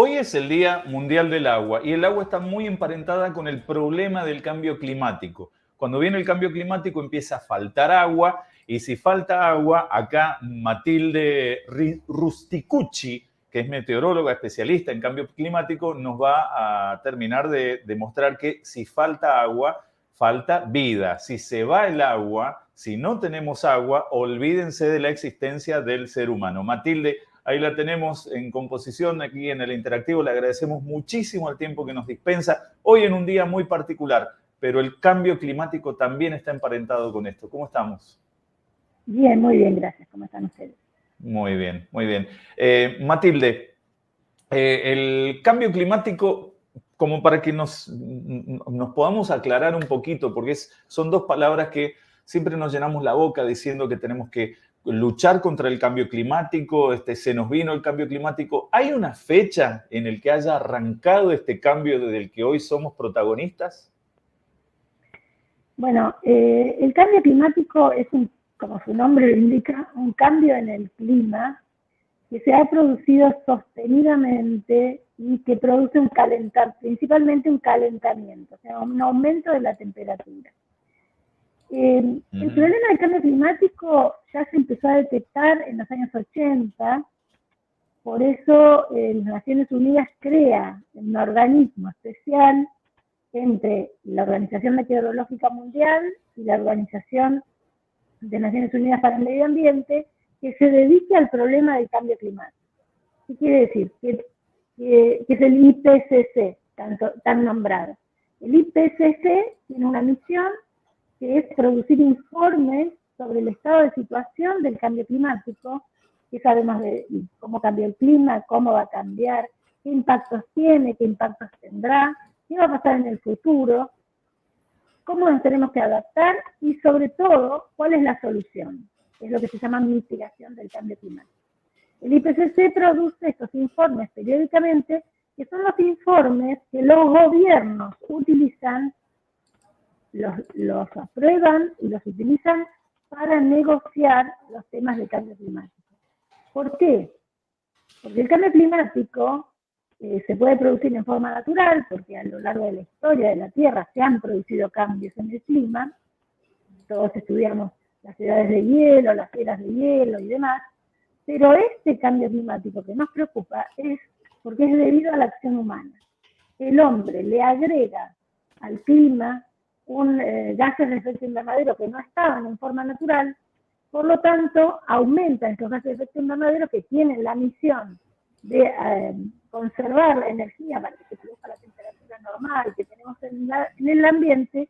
Hoy es el Día Mundial del Agua y el agua está muy emparentada con el problema del cambio climático. Cuando viene el cambio climático empieza a faltar agua y si falta agua, acá Matilde Rusticucci, que es meteoróloga especialista en cambio climático, nos va a terminar de demostrar que si falta agua, falta vida. Si se va el agua, si no tenemos agua, olvídense de la existencia del ser humano. Matilde, ahí la tenemos en composición, aquí en el interactivo. Le agradecemos muchísimo el tiempo que nos dispensa. Hoy en un día muy particular, pero el cambio climático también está emparentado con esto. ¿Cómo estamos? Bien, muy bien, gracias. ¿Cómo están ustedes? Muy bien, muy bien. Matilde, el cambio climático, como para que nos podamos aclarar un poquito, porque son dos palabras que siempre nos llenamos la boca diciendo que tenemos que luchar contra el cambio climático, se nos vino el cambio climático. ¿Hay una fecha en el que haya arrancado este cambio del que hoy somos protagonistas? Bueno, el cambio climático es, como su nombre lo indica, un cambio en el clima que se ha producido sostenidamente y que produce principalmente un calentamiento, o sea, un aumento de la temperatura. El problema del cambio climático ya se empezó a detectar en los años 80, por eso las Naciones Unidas crea un organismo especial entre la Organización Meteorológica Mundial y la Organización de Naciones Unidas para el Medio Ambiente, que se dedique al problema del cambio climático. ¿Qué quiere decir? Que es el IPCC, tan nombrado. El IPCC tiene una misión que es producir informes sobre el estado de situación del cambio climático, que sabemos de cómo cambió el clima, cómo va a cambiar, qué impactos tiene, qué impactos tendrá, qué va a pasar en el futuro, cómo nos tenemos que adaptar y sobre todo, cuál es la solución. Es lo que se llama mitigación del cambio climático. El IPCC produce estos informes periódicamente, que son los informes que los gobiernos utilizan, los aprueban y los utilizan para negociar los temas de cambio climático. ¿Por qué? Porque el cambio climático se puede producir en forma natural, porque a lo largo de la historia de la Tierra se han producido cambios en el clima. Todos estudiamos las ciudades de hielo, las eras de hielo y demás, pero este cambio climático que nos preocupa es porque es debido a la acción humana. El hombre le agrega al clima gases de efecto invernadero que no estaban en forma natural, por lo tanto aumentan estos gases de efecto invernadero que tienen la misión de conservar la energía para que se produzca la temperatura normal que tenemos en el ambiente.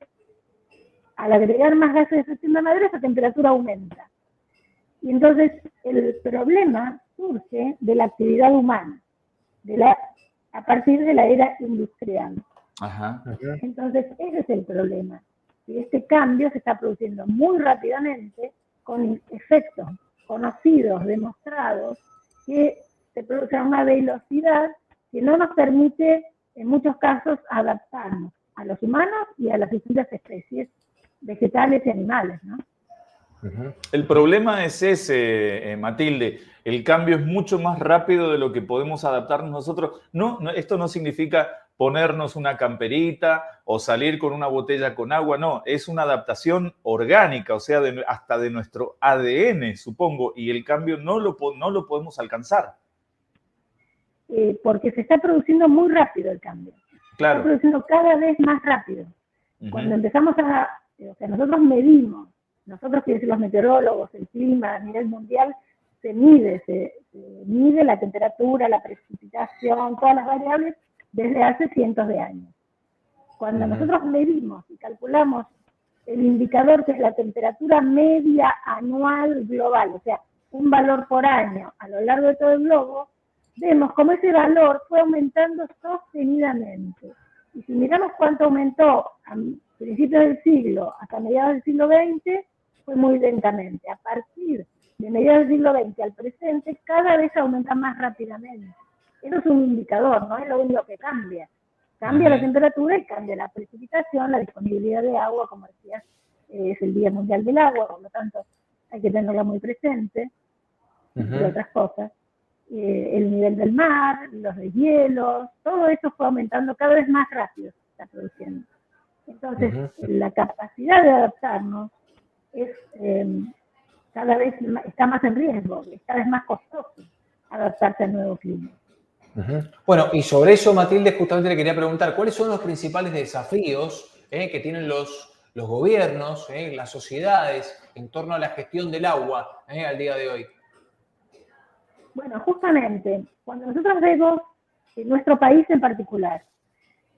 Al agregar más gases de efecto invernadero, esa temperatura aumenta. Y entonces el problema surge de la actividad humana, a partir de la era industrial. Ajá. Entonces ese es el problema. Y este cambio se está produciendo muy rápidamente, con efectos conocidos, demostrados, que se produce a una velocidad que no nos permite, en muchos casos, adaptarnos a los humanos y a las distintas especies vegetales y animales, ¿no? El problema es ese, Matilde. El cambio es mucho más rápido de lo que podemos adaptarnos nosotros. Esto no significa ponernos una camperita o salir con una botella con agua, no. Es una adaptación orgánica, o sea, hasta de nuestro ADN, supongo, y el cambio no lo podemos alcanzar. Porque se está produciendo muy rápido el cambio. Claro. Se está produciendo cada vez más rápido. Cuando empezamos o sea, nosotros medimos, nosotros, quiere decir los meteorólogos, el clima a nivel mundial, se mide la temperatura, la precipitación, todas las variables desde hace cientos de años. Cuando nosotros medimos y calculamos el indicador que es la temperatura media anual global, o sea, un valor por año a lo largo de todo el globo, vemos cómo ese valor fue aumentando sostenidamente. Y si miramos cuánto aumentó a principios del siglo hasta mediados del siglo XX, fue muy lentamente. A partir de mediados del siglo XX al presente, cada vez aumenta más rápidamente. Eso es un indicador, no es lo único que cambia. Cambia la temperatura y cambia la precipitación, la disponibilidad de agua, como decías, es el Día Mundial del Agua, por lo tanto hay que tenerla muy presente, entre otras cosas. el nivel del mar, los deshielos, todo eso fue aumentando cada vez más rápido, se está produciendo. Entonces, la capacidad de adaptarnos es cada vez está más en riesgo, es cada vez más costoso adaptarse al nuevo clima. Bueno, y sobre eso, Matilde, justamente le quería preguntar, ¿cuáles son los principales desafíos que tienen los gobiernos, las sociedades, en torno a la gestión del agua al día de hoy? Bueno, justamente, cuando nosotros vemos en nuestro país en particular,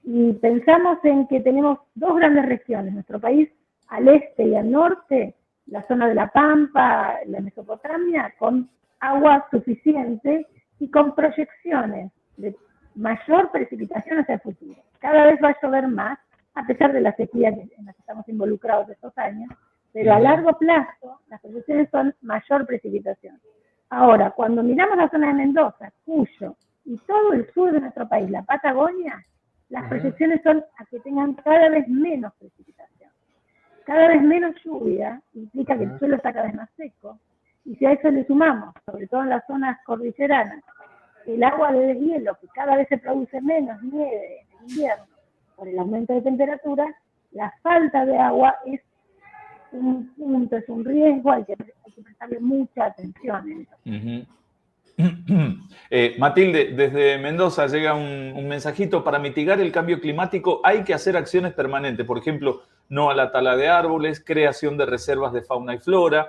y pensamos en que tenemos dos grandes regiones, nuestro país al este y al norte, la zona de la Pampa, la Mesopotamia, con agua suficiente y con proyecciones de mayor precipitación hacia el futuro. Cada vez va a llover más, a pesar de la sequía en la que estamos involucrados estos años, pero a largo plazo las proyecciones son mayor precipitación. Ahora, cuando miramos la zona de Mendoza, Cuyo y todo el sur de nuestro país, la Patagonia, las proyecciones son a que tengan cada vez menos precipitación. Cada vez menos lluvia implica que el suelo está cada vez más seco. Y si a eso le sumamos, sobre todo en las zonas cordilleranas, el agua de deshielo, que cada vez se produce menos nieve en el invierno por el aumento de temperatura, la falta de agua es un punto, es un riesgo, hay que prestarle mucha atención en eso. Matilde, desde Mendoza llega un mensajito: para mitigar el cambio climático hay que hacer acciones permanentes, por ejemplo, no a la tala de árboles, creación de reservas de fauna y flora,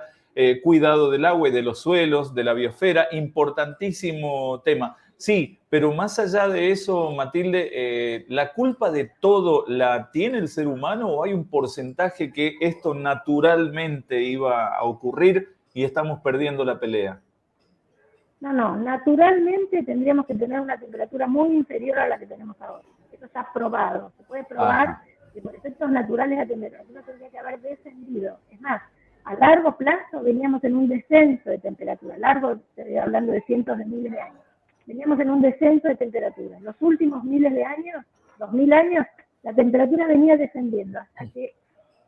cuidado del agua y de los suelos, de la biosfera, importantísimo tema. Sí, pero más allá de eso, Matilde, ¿la culpa de todo la tiene el ser humano o hay un porcentaje que esto naturalmente iba a ocurrir y estamos perdiendo la pelea? No, naturalmente tendríamos que tener una temperatura muy inferior a la que tenemos ahora. Eso está probado, se puede probar que por efectos naturales la temperatura tendría que haber descendido. Es más, a largo plazo veníamos en un descenso de temperatura, largo, estoy hablando de cientos de miles de años. Veníamos en un descenso de temperatura. Los últimos miles de años, 2000 años, la temperatura venía descendiendo hasta que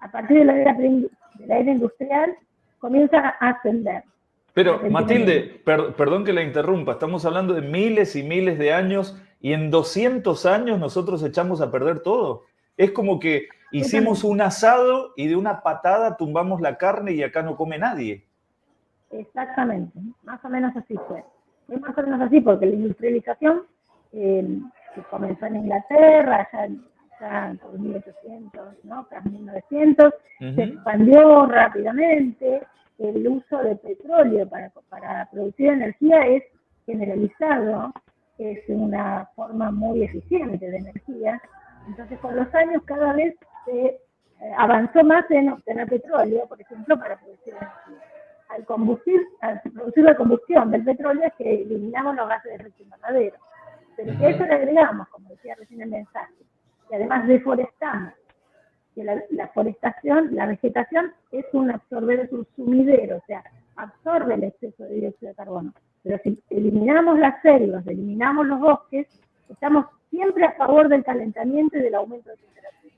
a partir de la era industrial comienza a ascender. Pero, Matilde, perdón que la interrumpa, estamos hablando de miles y miles de años y en 200 años nosotros echamos a perder todo. Es como que hicimos un asado y de una patada tumbamos la carne y acá no come nadie. Exactamente, más o menos así fue. Es más o menos así porque la industrialización que comenzó en Inglaterra, ya por 1800, ¿no? Casi 1900, se expandió rápidamente. El uso de petróleo para producir energía es generalizado, es una forma muy eficiente de energía. Entonces, con los años cada vez se avanzó más en obtener petróleo, por ejemplo, para producir energía. Al producir la combustión del petróleo es que eliminamos los gases de efecto invernadero. Pero si a eso le agregamos, como decía recién el mensaje, y además deforestamos, que la forestación, la vegetación es un absorbedor, es un sumidero, o sea, absorbe el exceso de dióxido de carbono. Pero si eliminamos las selvas, eliminamos los bosques, estamos siempre a favor del calentamiento y del aumento de temperatura.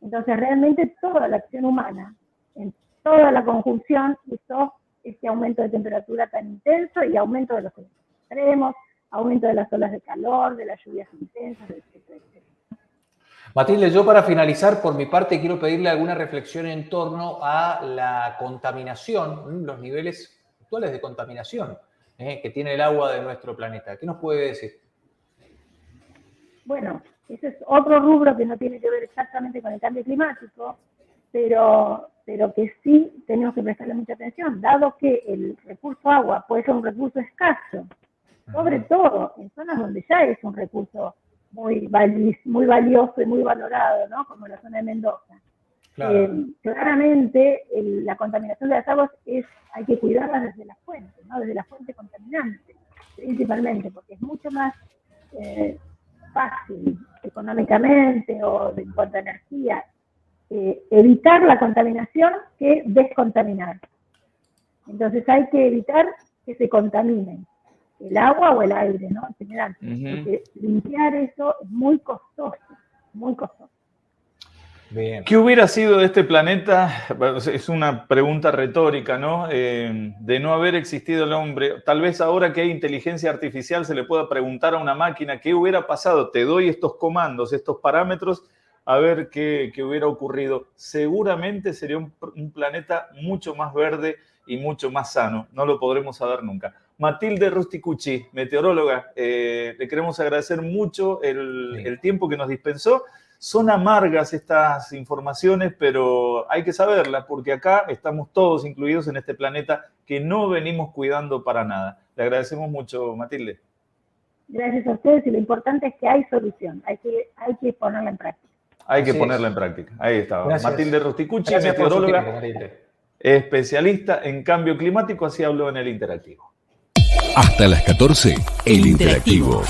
Entonces, realmente toda la acción humana, en toda la conjunción, hizo este aumento de temperatura tan intenso y aumento de los extremos, aumento de las olas de calor, de las lluvias intensas, etcétera, etcétera. Matilde, yo para finalizar, por mi parte, quiero pedirle alguna reflexión en torno a la contaminación, los niveles actuales de contaminación que tiene el agua de nuestro planeta. ¿Qué nos puede decir? Bueno, ese es otro rubro que no tiene que ver exactamente con el cambio climático, pero que sí tenemos que prestarle mucha atención, dado que el recurso agua puede ser un recurso escaso, sobre todo en zonas donde ya es un recurso muy valioso y muy valorado, ¿no? Como la zona de Mendoza. Claro. Claramente la contaminación de las aguas hay que cuidarlas desde la fuente, ¿no? Desde la fuente contaminante, principalmente, porque es mucho más fácil económicamente o en cuanto a energía evitar la contaminación que descontaminar. Entonces hay que evitar que se contaminen el agua o el aire, ¿no? En general. Porque limpiar eso es muy costoso, muy costoso. Bien. ¿Qué hubiera sido de este planeta? Bueno, es una pregunta retórica, ¿no? De no haber existido el hombre. Tal vez ahora que hay inteligencia artificial se le pueda preguntar a una máquina qué hubiera pasado. Te doy estos comandos, estos parámetros, a ver qué hubiera ocurrido. Seguramente sería un planeta mucho más verde y mucho más sano. No lo podremos saber nunca. Matilde Rusticucci, meteoróloga, le queremos agradecer mucho el tiempo que nos dispensó. Son amargas estas informaciones, pero hay que saberlas porque acá estamos todos incluidos en este planeta que no venimos cuidando para nada. Le agradecemos mucho, Matilde. Gracias a ustedes, y lo importante es que hay solución, hay que ponerla en práctica. Hay que ponerla en práctica. Ahí estaba. Gracias. Matilde Rusticucci, Gracias meteoróloga, por su tiempo, especialista en cambio climático, así habló en el Interactivo. Hasta las 14, el Interactivo.